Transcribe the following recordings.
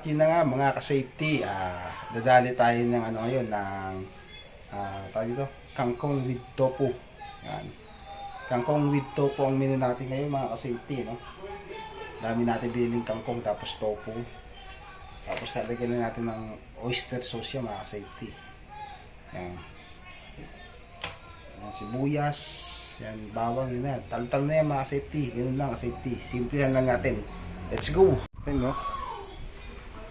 At yun na nga mga ka-safety, dadali tayo ng ano ngayon ng tayo dito, kangkong with tofu. Yan. Kangkong with tofu ang menu natin ngayon mga ka-safety, no? Dami natin biling kangkong tapos tofu. Tapos lalagyan na natin ng oyster sauce yan mga ka-safety. Yan. Yan, sibuyas, yan, bawang, yun na. Tal-tal na yan mga ka-safety. Ganun lang ka-safety. Simple lang natin. Let's go! Yan, no?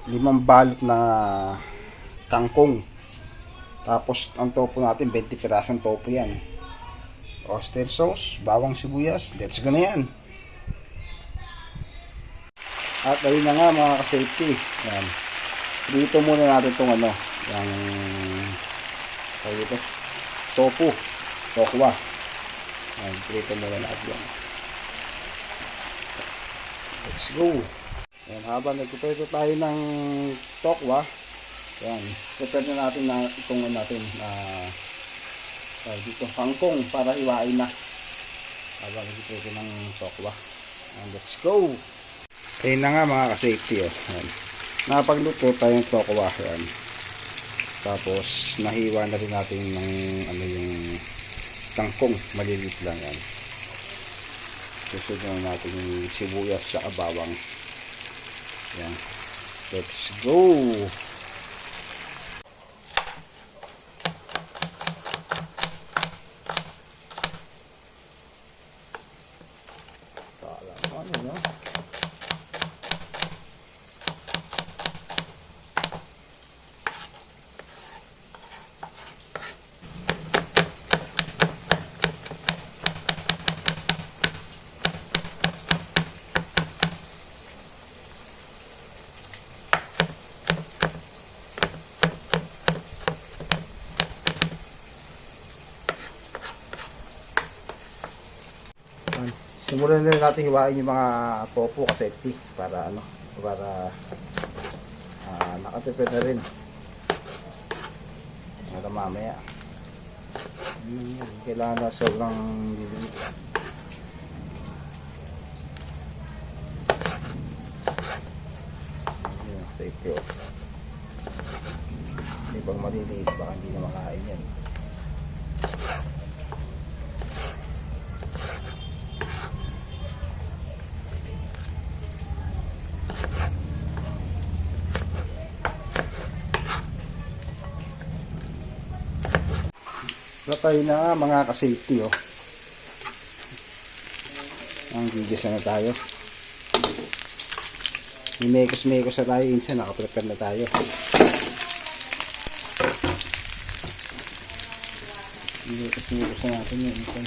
5 balot na kangkong. Tapos ang tofu natin 20 pirasong tofu yan. Oyster sauce, bawang, sibuyas. Let's go na yan. At ayun na nga mga ka-safety. Yan. Dito muna natin itong ano, yung tofu. Tokwa. Yan, dito muna natin yan. Let's go. Yan, habang nagprepare tayo ng tokwa, yan, prepare na natin na itong natin dito kangkong para hiwain na. Habang nagprepare ng tokwa. And let's go. Ayun na nga mga ka-safety. Yan. Napagluto tayong tokwa. Yan. Tapos nahiwa na rin natin ng ano yung kangkong, maliliit lang yan. Susunod na natin yung sibuyas sa bawang. Yan. Let's go. Simulan na natin hiwain yung mga tofu ka-safety para ano, para nakatipid na rin para mamaya kailangan na sobrang lilit. Safety hindi pag maliliit baka hindi na makain yan. Tayo na mga ka-safety ang gigisa na tayo. Mimekos-mekos na tayo, insan nakaprepare na tayo. Mimekos-mekos na natin yun insan.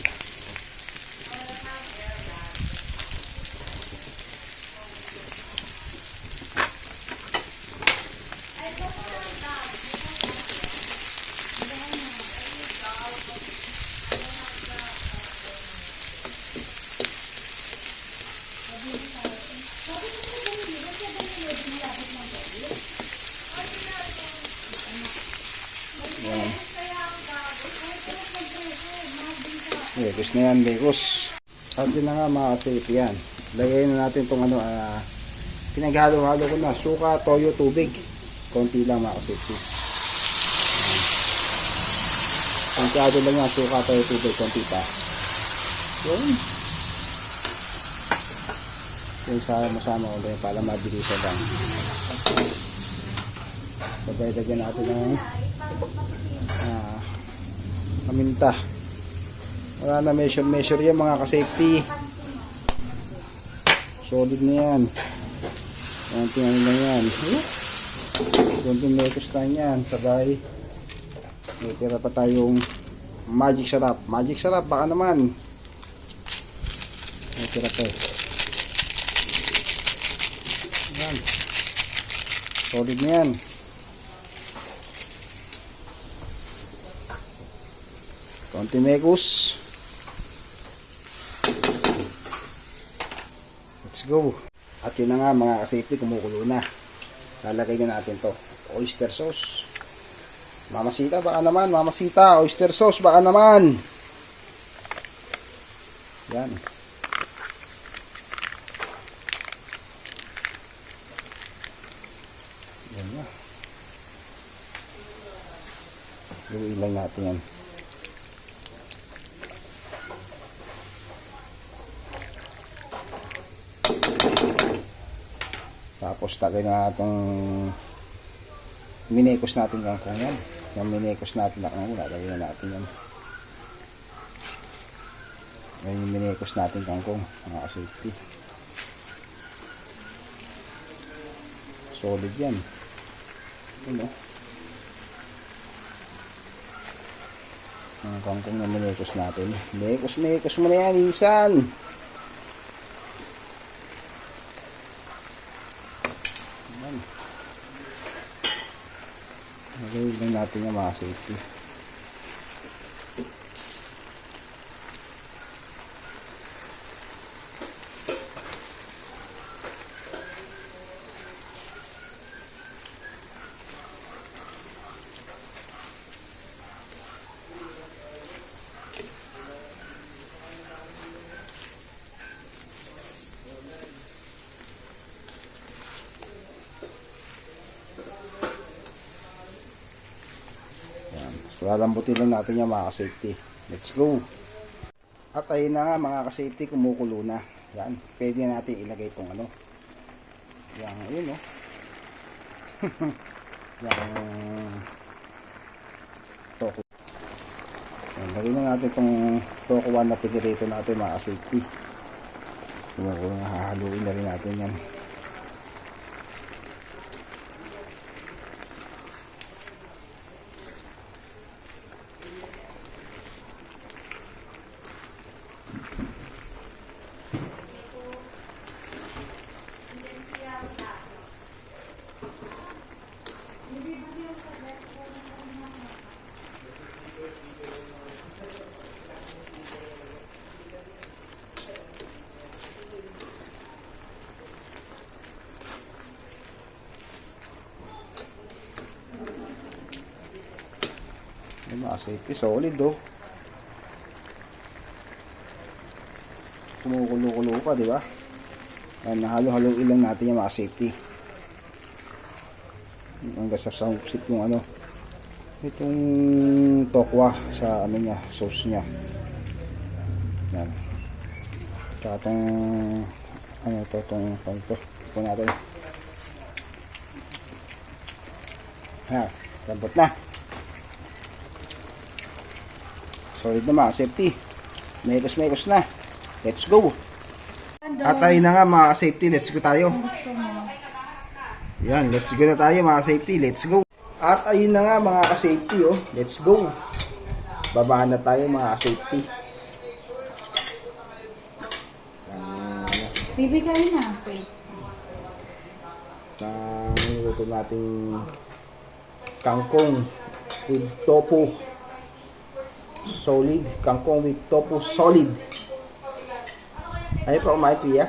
Bekos na yan, bekos. At yun na nga mga ka-safety yan. Lagay na natin itong ano, pinaghalo-halo ko na. Suka, toyo, tubig. Konti lang mga ka-safety. Kontiado lang yan. Suka, toyo, tubig. Konti pa. Yun. Yung sama-sama ko lang para mabilisan lang. Sabay lagyan natin ng paminta. Wala na measure yan mga ka-safety. Solid na yan. Konting lang yan. Konting mekos lang yan. Sabay may tira pa tayong magic sarap. Magic sarap baka naman. May tira pa yan. Solid na yan. Konting mekos. Let's go. At yun na nga mga ka-safety, kumukulo na. Lalagay na natin to oyster sauce. Mamasita baka naman, mamasita, oyster sauce baka naman. Yan. Lutuin lang natin yan. Tapos tagay na itong minekos natin kangkong yan. Yung minekos natin na kangkong, lagay na natin yan. Yan yung minekos natin kangkong, mga safety. Solid yan. Ano? Ang kangkong na minekos natin. Minekos mo na yan, minsan. Lagay lang natin yung mga safety. Lalambutin lang natin yung mga ka-safety. Let's go! At ayun na nga mga ka-safety, kumukulo na. Yan, pwede natin ilagay itong ano. Yan, ayun o. Yan, toko. Yan, lagay na natin itong toko 1 na pinirito natin mga ka-safety. Kumukulo na, hahaluin na rin natin yan. Mga safety, solid oh. Kumukulo-kulo pa, di ba? Yan, nahalo-haloin lang natin yung mga safety. Hanggang sa soundset yung ano, itong tokwa sa ano niya, sauce niya. Yan. Tsaka itong ano to, itong ito natin. Ha, lambot na. Solid na mga safety. Mekos na. Let's go. At ayun na nga mga safety. Let's go tayo. Yan. Let's go na tayo mga safety. Let's go. At ayun na nga mga safety. Oh. Let's go. Babaan na tayo mga safety. Bibigay na. Wait. Niluto nating kangkong with tofu. Solid. Kangkong with tofu solid. Ayaw pa kumain, Pia?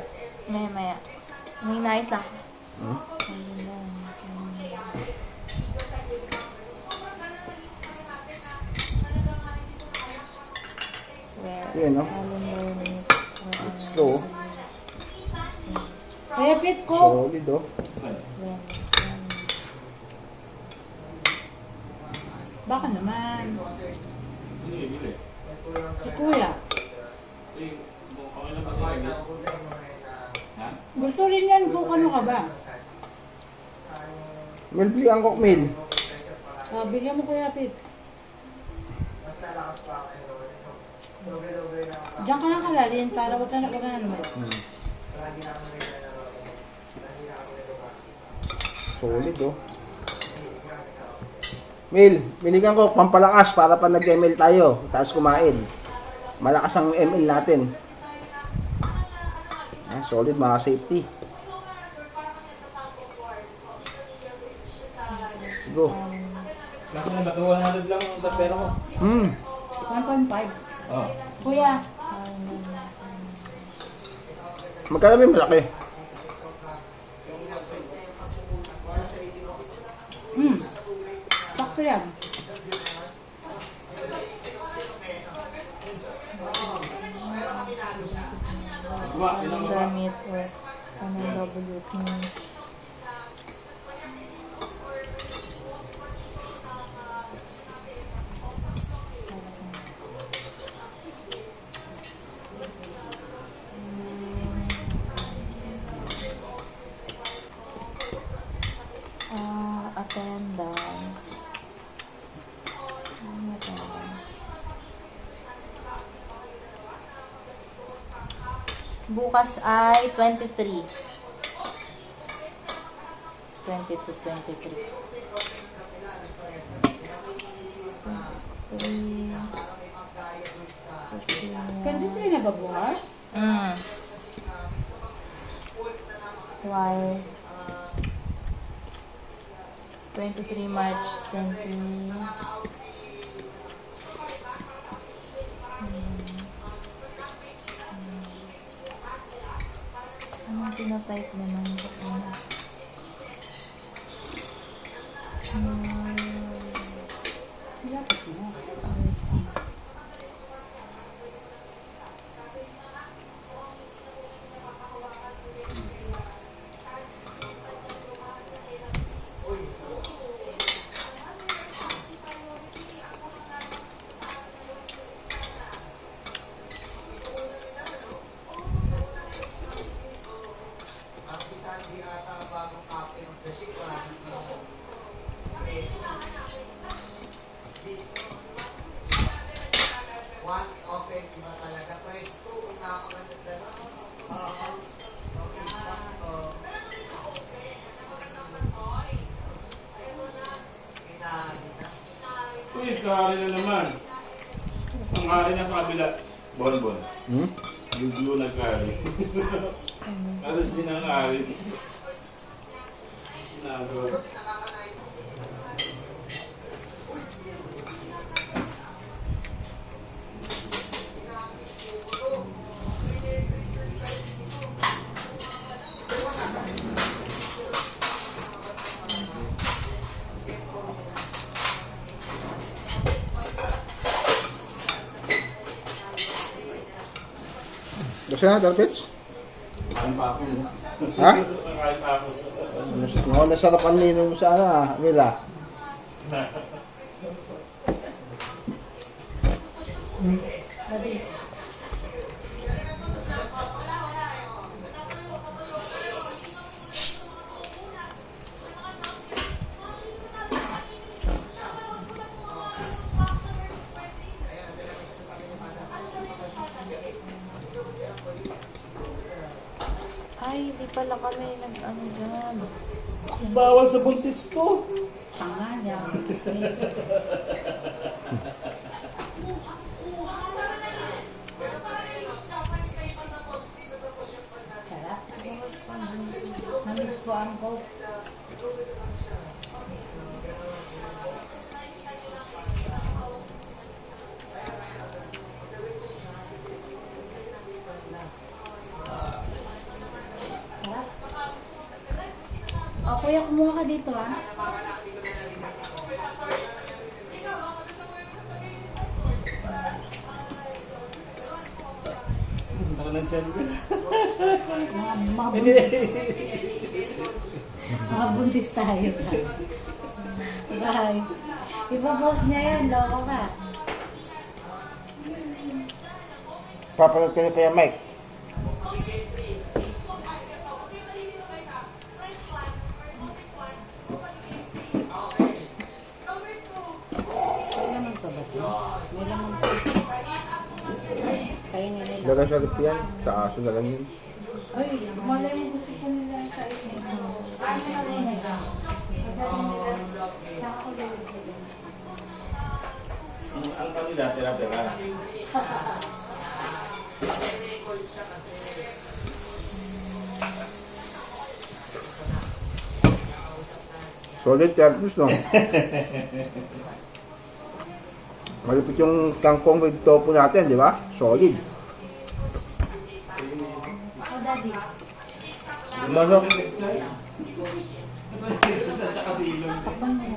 Maya. May nice lang. Yan, no? Let's go. Kaya pit ko. Solid, oh. Baka naman. Si Kuya. Gusto rin yan kung ano ka ba? Well, bili ang cockmail. Bigyan mo Kuya Pit. Diyan ka lang kalalin para wag ka na naman. Solid, oh. Mil, binigyan ko pampalakas para pa nag-ML tayo. Tapos kumain. Malakas ang ML natin. Solid mga safety. Let's go. Nasa na ba? 200 lang ang pera ko. 1.5. Oh. Kuya. Magkano ba yung malaki? Sakto yan. Ang gamit o anong WP. Attendance. Attendance. Bukas ay 23. 22, 23. 23 na ba bukas? Why? 23 March 20. Anong pinatype naman ko? Lapit mo. Uy, kari na naman. Ang kari na sa kabila. Bonbon. Blue na kari. Alas din ang kari. Nagawa. Gusto na, Darpits? Kain pa ako. Ha? Kain pa ako. Nasarap ang ninong mo sa nila. Ay, hindi pala kami nag-ano dyan. Bawal sa buntis to. Tanga niya. Sarap. Namiss ko ang coke. Sarap. Oh, kuya, kumuha ka dito, ha? Ako ng tiyan ko. Mga buntis tayo. Bye. Ipapost niya yan, loko ka. Papanood ka na kaya Mike. May laman pa ba ito? May laman pa. Kaya nila. Lagay sa rip yan. Sa aso na lang yun. Ay, malay mo gusto ko nila yung kain nila. Ano na rin na dyan? Madali nila. Saka ko gawin sila. Ang kanila, sila pera. Solid Tertus, no? Malupit yung kangkong with tofu natin, di ba? Solid. Oh, daddy. Lasok. Tsaka silong. Takban mo.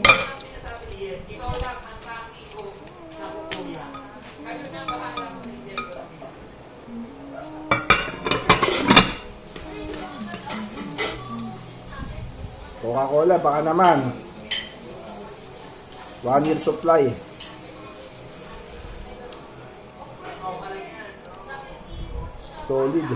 Coca-Cola, baka naman. 1 year supply. Solid.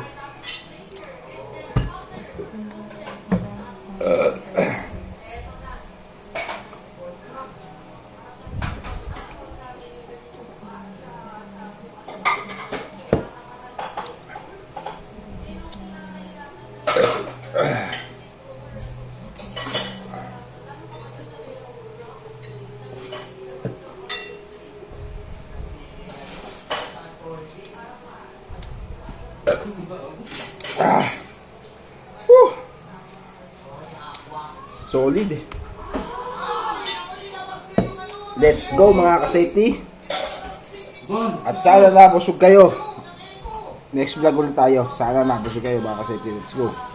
Solid. Let's go mga ka-safety. Bon! At sana nabusog kayo. Next vlog ulit tayo. Sana nabusog kayo mga ka-safety. Let's go.